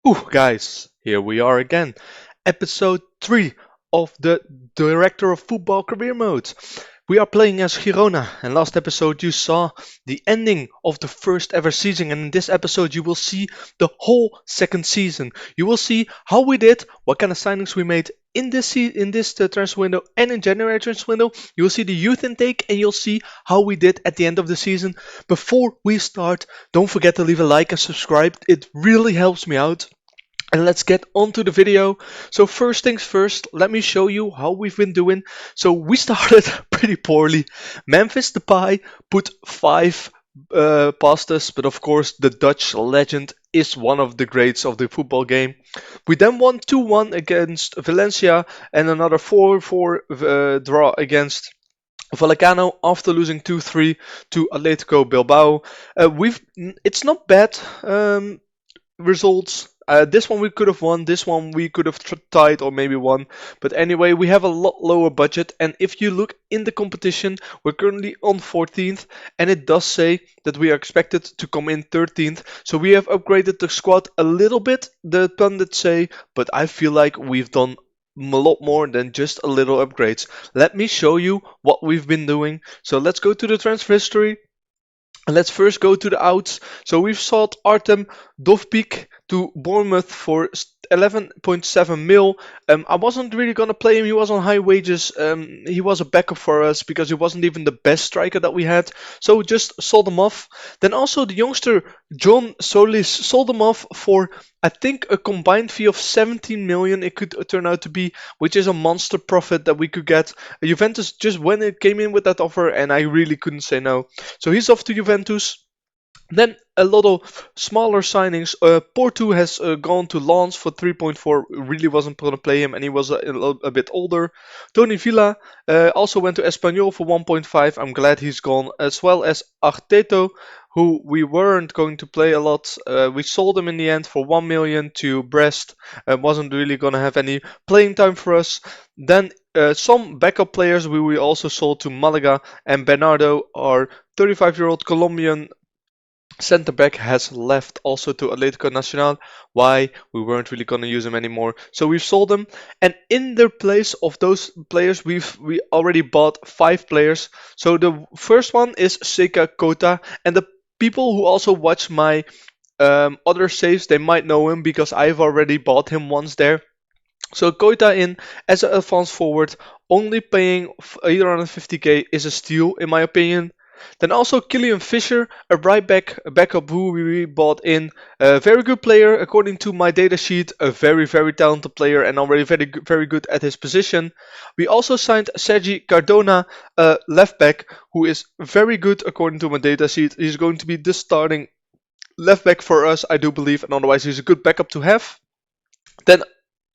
Ooh, guys, here we are again. Episode 3 of the Director of Football Career Mode. We are playing as Girona, and last episode you saw the ending of the first ever season, and in this episode you will see the whole second season. You will see how we did, what kind of signings we made in this transfer window and in January transfer window. You will see the youth intake, and you'll see how we did at the end of the season. Before we start, don't forget to leave a like and subscribe. It really helps me out. And let's get on to the video. So first things first, let me show you how we've been doing. So we started pretty poorly. Memphis Depay put 5 past us, but of course the Dutch legend is one of the greats of the football game. We then won 2-1 against Valencia and another 4-4 draw against Vallecano after losing 2-3 to Atletico Bilbao. It's not bad results. This one we could have won, this one we could have tied or maybe won. But anyway, we have a lot lower budget, and if you look in the competition, we're currently on 14th, and it does say that we are expected to come in 13th. So we have upgraded the squad a little bit, the pundits say, but I feel like we've done a lot more than just a little upgrades. Let me show you what we've been doing. So let's go to the transfer history. And let's first go to the outs. So we've sold Artem Dovbik to Bournemouth for 11.7 mil. I wasn't really gonna play him. He was on high wages. He was a backup for us because he wasn't even the best striker that we had. So just sold him off. Then also the youngster John Solis sold him off for I think a combined fee of 17 million. It could turn out to be, which is a monster profit that we could get. Juventus just when it came in with that offer, and I really couldn't say no. So he's off to Juventus. Then a lot of smaller signings. Porto has gone to Lens for 3.4. Really wasn't going to play him, and he was a bit older. Tony Villa also went to Espanyol for 1.5. I'm glad he's gone, as well as Arteto, who we weren't going to play a lot. We sold him in the end for 1 million to Brest. Wasn't really going to have any playing time for us. Then some backup players we also sold to Malaga, and Bernardo, our 35-year-old Colombian center back, has left also to Atletico Nacional. Why? We weren't really gonna use him anymore, so we've sold him. And in the place of those players, we already bought 5 players. So the first one is Seka Kota, and the people who also watch my other saves, they might know him because I've already bought him once there. So Koita in as an advanced forward, only paying 850k is a steal in my opinion. Then also Killian Fisher, a right back, a backup who we bought in. A very good player according to my data sheet, a very talented player and already very good at his position. We also signed Sergi Cardona, a left back who is very good according to my data sheet. He's going to be the starting left back for us, I do believe, and otherwise he's a good backup to have. Then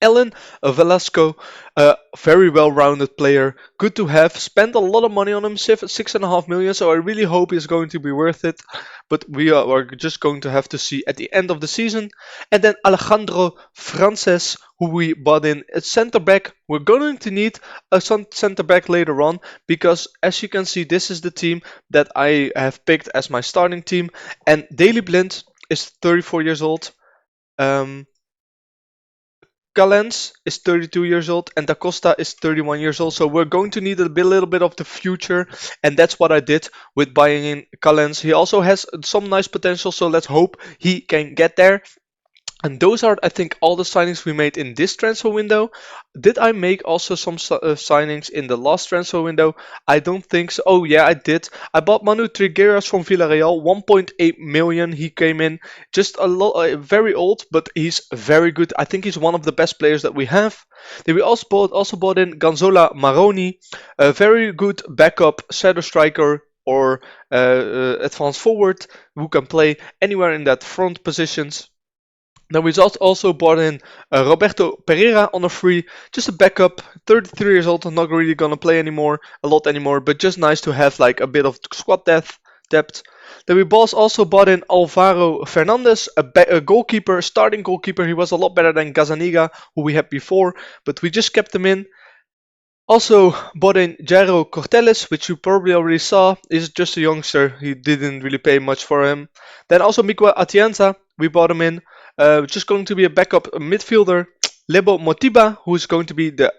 Ellen Velasco, a very well-rounded player, good to have. Spent a lot of money on him, 6.5 million, so I really hope he's going to be worth it. But we are just going to have to see at the end of the season. And then Alejandro Frances, who we bought in at center back. We're going to need a center back later on because, as you can see, this is the team that I have picked as my starting team. And Daley Blind is 34 years old. Callens is 32 years old and Da Costa is 31 years old, so we're going to need a little bit of the future, and that's what I did with buying in Callens. He also has some nice potential, so let's hope he can get there. And those are, I think, all the signings we made in this transfer window. Did I make also some signings in the last transfer window? I don't think so. Oh yeah, I did. I bought Manu Trigueros from Villarreal, 1.8 million. He came in just a lot, very old, but he's very good. I think he's one of the best players that we have. Then we also bought in Gonzalo Maroni, a very good backup shadow striker or advanced forward who can play anywhere in that front positions. Then we also bought in Roberto Pereira on a free, just a backup, 33 years old, not really gonna play a lot anymore, but just nice to have like a bit of squad depth. Then we also bought in Alvaro Fernandez, a goalkeeper, starting goalkeeper. He was a lot better than Gazaniga, who we had before, but we just kept him in. Also bought in Jairo Corteles, which you probably already saw. He's just a youngster. He didn't really pay much for him. Then also Miguel Atienza, we bought him in. just going to be a backup midfielder. Lebo Motiba, who's going to be the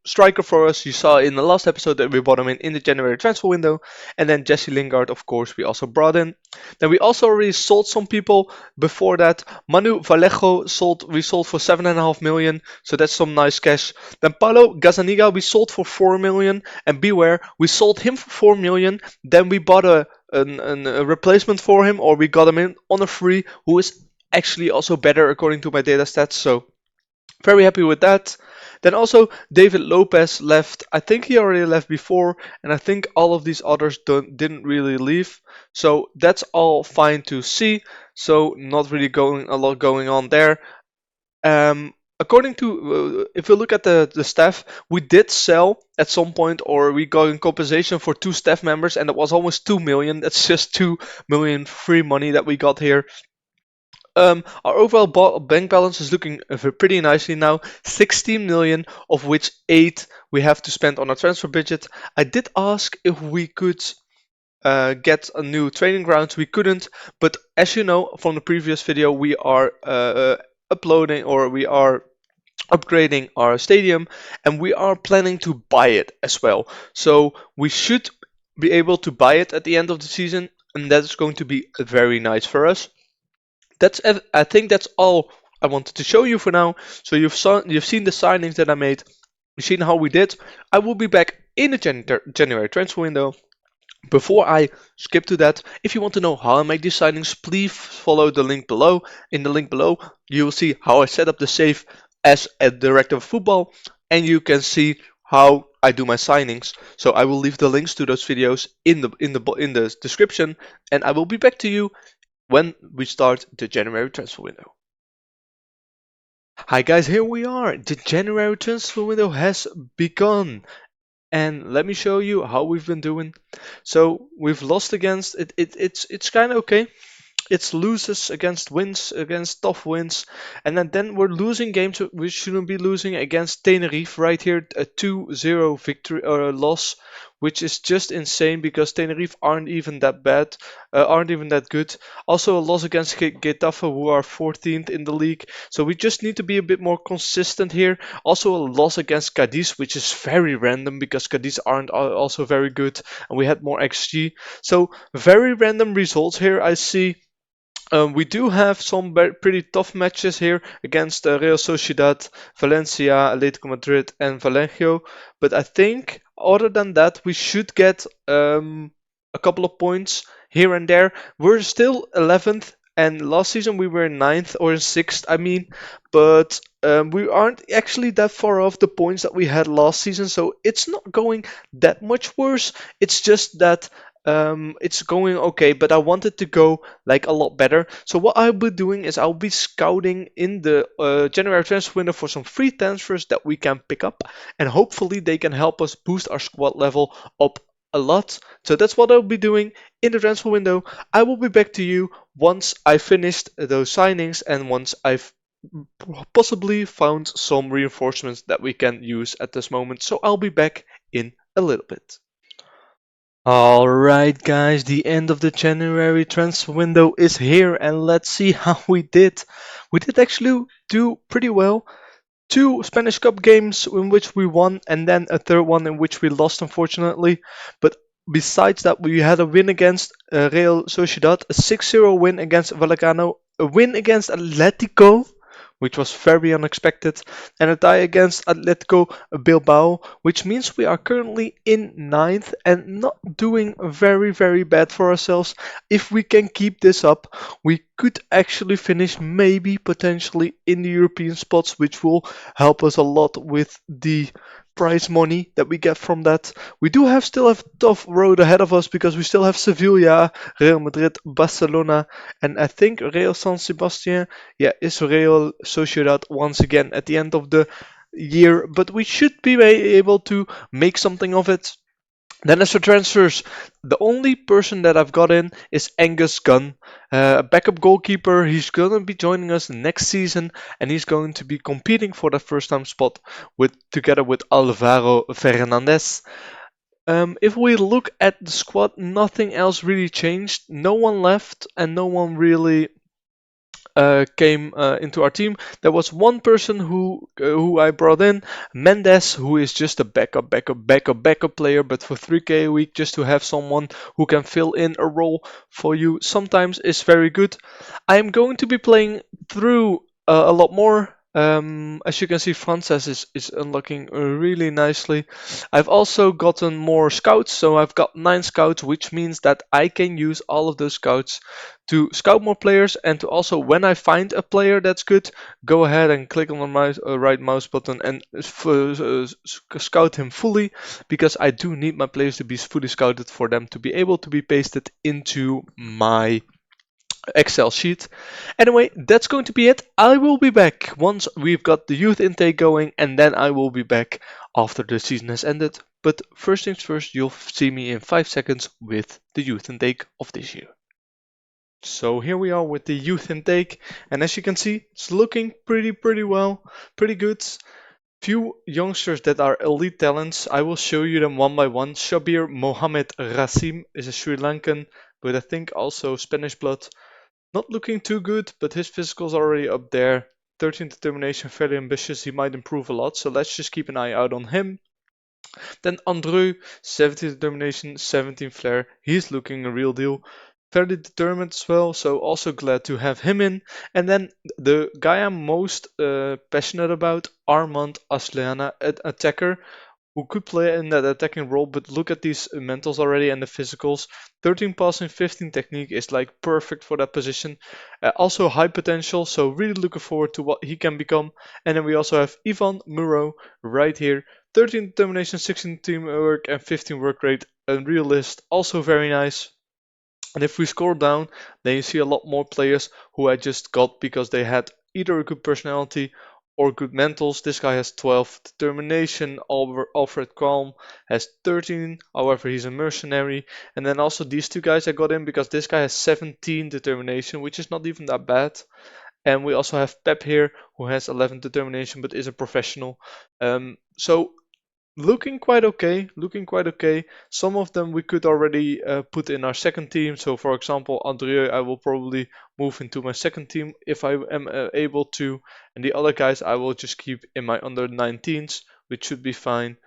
striker for us. You saw in the last episode that we brought him in the January transfer window. And then Jesse Lingard, of course, we also brought in. Then we also already sold some people before that. Manu Vallejo we sold for 7.5 million, so that's some nice cash. Then Paulo Gazzaniga we sold for 4 million, and beware, we sold him for 4 million. Then we bought a replacement for him, or we got him in on a free, who is actually also better according to my data stats. So very happy with that. Then also David Lopez left. I think he already left before, and I think all of these others didn't really leave. So that's all fine to see. So not really a lot going on there. According to, if we look at the staff, we did sell at some point, or we got in compensation for 2 staff members, and it was almost 2 million. That's just 2 million free money that we got here. Our overall bank balance is looking pretty nicely now. 16 million, of which 8 we have to spend on our transfer budget. I did ask if we could get a new training grounds. We couldn't, but as you know from the previous video, we are uploading, or we are upgrading our stadium, and we are planning to buy it as well. So we should be able to buy it at the end of the season, and that's going to be very nice for us. I think that's all I wanted to show you for now. So you've seen the signings that I made. You've seen how we did. I will be back in the January transfer window. Before I skip to that, if you want to know how I make these signings, please follow the link below. In the link below, you will see how I set up the save as a director of football, and you can see how I do my signings. So I will leave the links to those videos in the description, and I will be back to you when we start the January transfer window. Hi guys, here we are. The January transfer window has begun. And let me show you how we've been doing. So we've lost against it. It's kind of okay. It's loses against wins, against tough wins, and then we're losing games we shouldn't be losing, against Tenerife right here, a 2-0 victory or a loss, which is just insane because Tenerife aren't even that bad, aren't even that good. Also a loss against Getafe, who are 14th in the league, so we just need to be a bit more consistent here. Also a loss against Cadiz, which is very random because Cadiz aren't also very good, and we had more XG. So very random results here I see. We do have some pretty tough matches here against Real Sociedad, Valencia, Atletico Madrid, and Valencia. But I think, other than that, we should get a couple of points here and there. We're still 11th, and last season we were 9th or 6th, I mean. But we aren't actually that far off the points that we had last season, so it's not going that much worse. It's just that it's going okay, but I want it to go like a lot better. So what I'll be doing is I'll be scouting in the January transfer window for some free transfers that we can pick up, and hopefully they can help us boost our squad level up a lot. So that's what I'll be doing in the transfer window. I will be back to you once I finished those signings and once I've possibly found some reinforcements that we can use at this moment. So I'll be back in a little bit. Alright guys, the end of the January transfer window is here, and let's see how we did. We did actually do pretty well. 2 Spanish Cup games in which we won, and then a third one in which we lost, unfortunately. But besides that, we had a win against Real Sociedad, a 6-0 win against Vallecano, a win against Atletico, which was very unexpected, and a tie against Atletico Bilbao, which means we are currently in 9th and not doing very bad for ourselves. If we can keep this up, we could actually finish maybe potentially in the European spots, which will help us a lot with the prize money that we get from that. We still have a tough road ahead of us because we still have Sevilla, Real Madrid, Barcelona, and I think Real San Sebastian, is Real Sociedad once again at the end of the year, but we should be able to make something of it. Then as for transfers, the only person that I've got in is Angus Gunn, a backup goalkeeper. He's going to be joining us next season, and he's going to be competing for the first time spot together with Alvaro Fernandez. If we look at the squad, nothing else really changed. No one left, and no one really came into our team. There was one person who I brought in, Mendes, who is just a backup player, but for 3k a week, just to have someone who can fill in a role for you sometimes is very good. I am going to be playing through a lot more. As you can see, Frances is unlocking really nicely. I've also gotten more scouts, so I've got 9 scouts, which means that I can use all of those scouts to scout more players and to also, when I find a player that's good, go ahead and click on the right mouse button and scout him fully, because I do need my players to be fully scouted for them to be able to be pasted into my Excel sheet. Anyway, that's going to be it. I will be back once we've got the youth intake going, and then I will be back after the season has ended. But first things first, you'll see me in 5 seconds with the youth intake of this year. So here we are with the youth intake, and as you can see, it's looking pretty well, pretty good. Few youngsters that are elite talents. I will show you them one by one. Shabir Mohammed Rasim is a Sri Lankan, but I think also Spanish blood. Not looking too good, but his physical's already up there. 13 determination, fairly ambitious. He might improve a lot, so let's just keep an eye out on him. Then Andrew, 17 determination, 17 flair. He's looking a real deal. Fairly determined as well, so also glad to have him in. And then the guy I'm most passionate about, Armand Asliana, an attacker who could play in that attacking role, but look at these mentals already and the physicals. 13 passing, 15 technique is like perfect for that position. Also high potential, so really looking forward to what he can become. And then we also have Ivan Muro right here. 13 determination, 16 teamwork, and 15 work rate. A realist, also very nice. And if we scroll down, then you see a lot more players who I just got because they had either a good personality or good mentals. This guy has 12 determination. Alfred Calm has 13. However, he's a mercenary. And then also these two guys I got in because this guy has 17 determination, which is not even that bad. And we also have Pep here, who has 11 determination but is a professional. So looking quite okay, looking quite okay. Some of them we could already put in our second team. So for example, Andrea, I will probably move into my second team if I am able to. And the other guys I will just keep in my under 19s, which should be fine.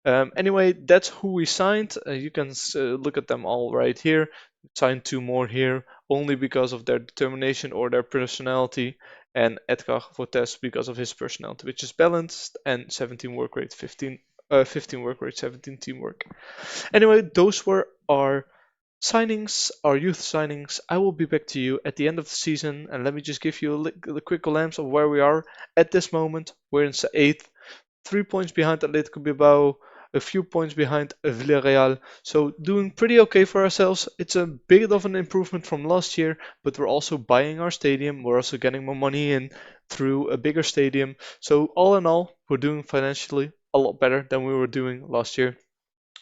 Anyway, that's who we signed. You can look at them all right here. Signed 2 more here, only because of their determination or their personality. And Edgar Fortes because of his personality, which is balanced, and 17 work rate, 15 work rate, 17 teamwork. Anyway, those were our signings, our youth signings. I will be back to you at the end of the season, and let me just give you a quick glimpse of where we are at this moment. We're in 8th, 3 points behind Atletico Bilbao, a few points behind Villarreal. So doing pretty okay for ourselves. It's a bit of an improvement from last year, but we're also buying our stadium. We're also getting more money in through a bigger stadium. So all in all, we're doing financially a lot better than we were doing last year.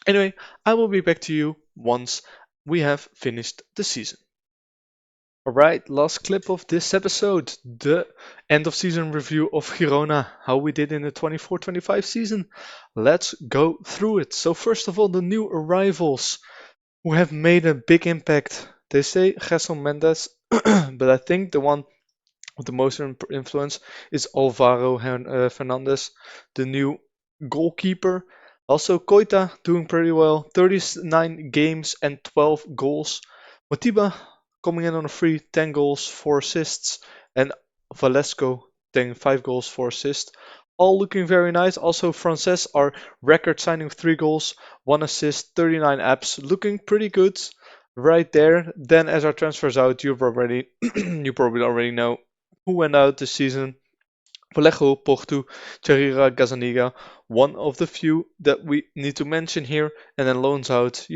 Anyway, I will be back to you once we have finished the season. Alright, last clip of this episode, the end of season review of Girona, how we did in the 24-25 season. Let's go through it. So first of all, the new arrivals who have made a big impact. They say Gerson Mendes, but I think the one with the most influence is Alvaro Fernandez, the new goalkeeper. Also, Koita doing pretty well, 39 games and 12 goals. Motiba coming in on a free, 10 goals, 4 assists, and Valesco taking 5 goals, 4 assists. All looking very nice. Also, Frances, our record signing of 3 goals, 1 assist, 39 apps, looking pretty good right there. Then, as our transfers out, you probably already know who went out this season. Vallejo, Porto, Charira, Gazaniga, one of the few that we need to mention here, and then loans out,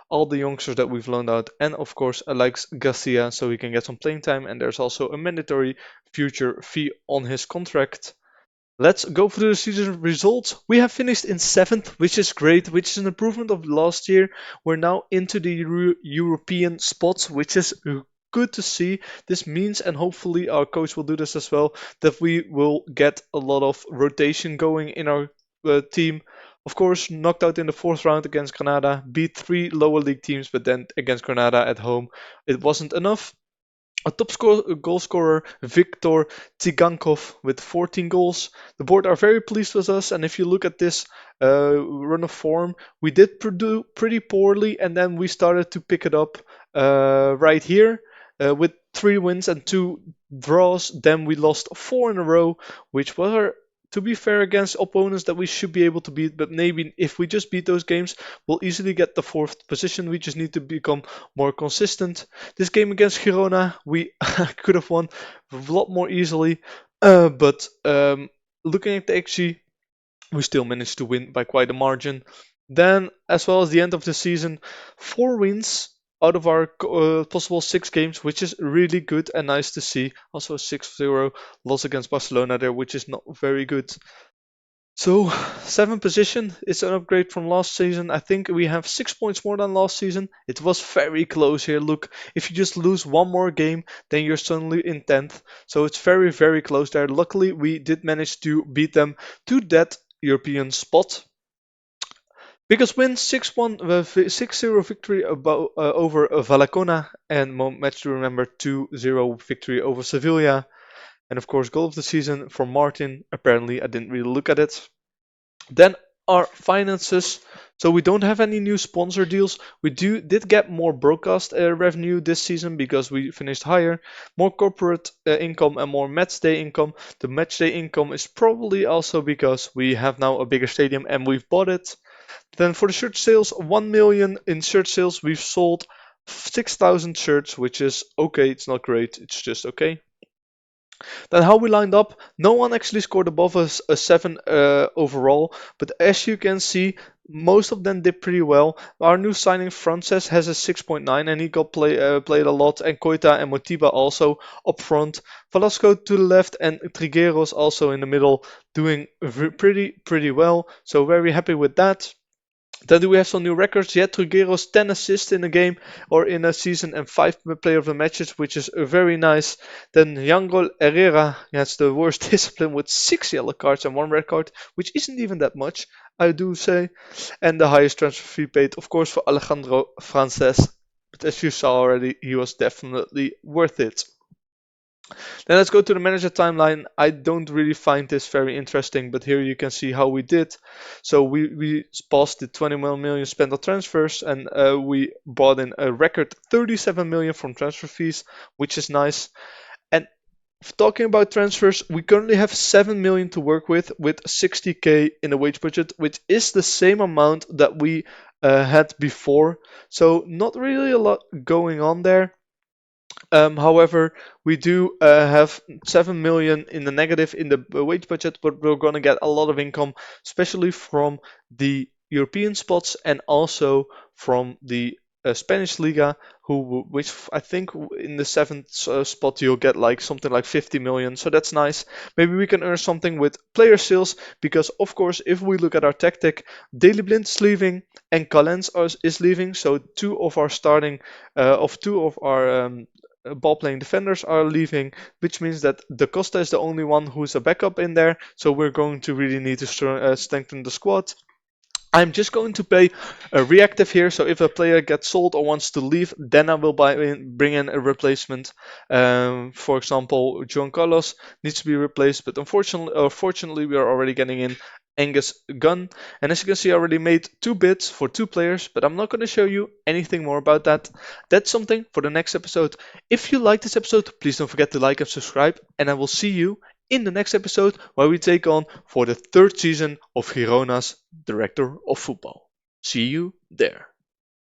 all the youngsters that we've loaned out, and of course Alex Garcia, so he can get some playing time, and there's also a mandatory future fee on his contract. Let's go through the season results. We have finished in 7th, which is great, which is an improvement of last year. We're now into the European spots, which is good to see. This means, and hopefully our coach will do this as well, that we will get a lot of rotation going in our team. Of course, knocked out in the 4th round against Granada, beat 3 lower league teams, but then against Granada at home, it wasn't enough. Goal scorer Viktor Tsigankov with 14 goals. The board are very pleased with us, and if you look at this run of form, we did do pretty poorly, and then we started to pick it up right here with 3 wins and 2 draws. Then we lost 4 in a row, which were, to be fair, against opponents that we should be able to beat. But maybe if we just beat those games, we'll easily get the 4th position. We just need to become more consistent. This game against Girona, we could have won a lot more easily, but looking at the XG, we still managed to win by quite a margin. Then, as well as the end of the season, 4 wins out of our possible 6 games, which is really good and nice to see. Also, a 6-0 loss against Barcelona there, which is not very good. So, 7th position is an upgrade from last season. I think we have 6 points more than last season. It was very close here. Look, if you just lose one more game, then you're suddenly in 10th. So it's very, very close there. Luckily, we did manage to beat them to that European spot. Biggest win 6-1, 6-0 victory over Vallecona, and match to remember 2-0 victory over Sevilla. And of course, goal of the season for Martin. Apparently, I didn't really look at it. Then our finances. So we don't have any new sponsor deals. We did get more broadcast revenue this season because we finished higher, more corporate income and more match day income. The match day income is probably also because we have now a bigger stadium and we've bought it. Then for the shirt sales, 1 million in shirt sales. We've sold 6,000 shirts, which is okay. It's not great. It's just okay. Then how we lined up, no one actually scored above us a 7 overall, but as you can see, most of them did pretty well. Our new signing Frances has a 6.9 and he got played a lot, and Koita and Motiba also up front. Velasco to the left and Trigueros also in the middle doing pretty well, so very happy with that. Then do we have some new records? Yeah, Trigueros 10 assists in a game or in a season and 5 player of the matches, which is very nice. Then Yangol Herrera has the worst discipline with 6 yellow cards and 1 red card, which isn't even that much, I do say. And the highest transfer fee paid, of course, for Alejandro Frances. But as you saw already, he was definitely worth it. Then let's go to the manager timeline. I don't really find this very interesting, but here you can see how we did. So we passed the 21 million spent on transfers, and we brought in a record 37 million from transfer fees, which is nice. And talking about transfers, we currently have 7 million to work with 60k in the wage budget, which is the same amount that we had before. So not really a lot going on there. However, we do have 7 million in the negative in the wage budget, but we're going to get a lot of income, especially from the European spots and also from the Spanish Liga, which I think in the 7th spot you'll get like something like 50 million, so that's nice. Maybe we can earn something with player sales, because of course if we look at our tactic, Daily Blind is leaving and Calens is leaving, so two of our ball playing defenders are leaving, which means that Da Costa is the only one who's a backup in there, so we're going to really need to strengthen the squad. I'm just going to play a reactive here, so if a player gets sold or wants to leave, then I will bring in a replacement. For example, Juan Carlos needs to be replaced, but fortunately, we are already getting in Angus Gunn. And as you can see, I already made 2 bids for 2 players, but I'm not going to show you anything more about that. That's something for the next episode. If you like this episode, please don't forget to like and subscribe, and I will see you in the next episode, where we take on for the 3rd season of Girona's Director of Football. See you there.